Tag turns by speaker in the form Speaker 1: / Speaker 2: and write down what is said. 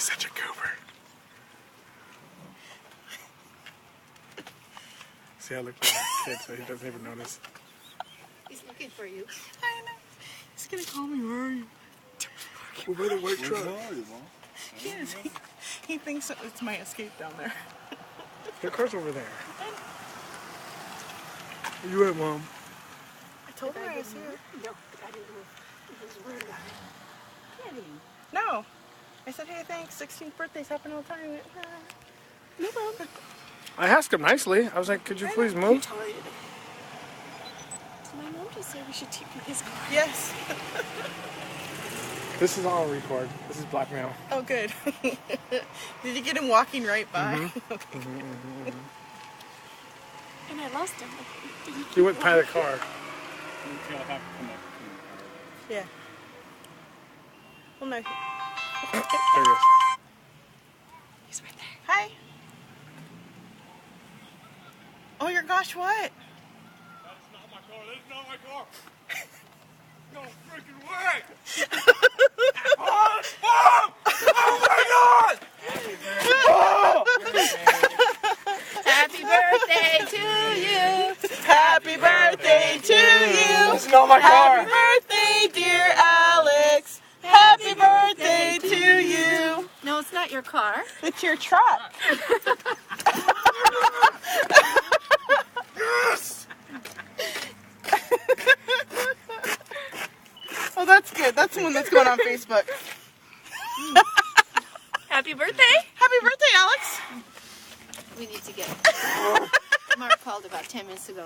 Speaker 1: such a goober. See, I look like a kid, so he doesn't even notice.
Speaker 2: He's looking for you.
Speaker 3: I know. He's gonna call me. Where are you?
Speaker 1: We're by the white truck.
Speaker 3: He is. He thinks it's my escape down there.
Speaker 1: Your car's over there. Where you at, Mom?
Speaker 3: I told her I was here.
Speaker 2: No, I didn't move. He was rude about it. Kitty.
Speaker 3: No. I said, hey, thanks. 16th birthdays happen all the time.
Speaker 2: No problem.
Speaker 1: I asked him nicely. I was like, could you please move?
Speaker 2: Did my mom just say we should take his car?
Speaker 3: Yes.
Speaker 1: This is all record. This is blackmail.
Speaker 3: Oh, good. Did you get him walking right by? Okay.
Speaker 2: And I lost him. Did
Speaker 1: He went by the car.
Speaker 3: Yeah. Well, no.
Speaker 1: There he is.
Speaker 2: He's right there.
Speaker 3: Hi. Oh, your gosh, what?
Speaker 4: That's not my car. That's not my car. No freaking way! Oh, Mom! Oh my God!
Speaker 2: Happy birthday to you.
Speaker 3: Happy birthday to you.
Speaker 1: This is not my car.
Speaker 3: Happy birthday, dear Alex. Happy birthday to you.
Speaker 2: No, it's not your car.
Speaker 3: It's your truck.
Speaker 4: Yes!
Speaker 3: Oh, that's good. That's the one that's going on Facebook.
Speaker 2: Happy birthday.
Speaker 3: Happy birthday, Alex.
Speaker 2: We need to get Mark called about 10 minutes ago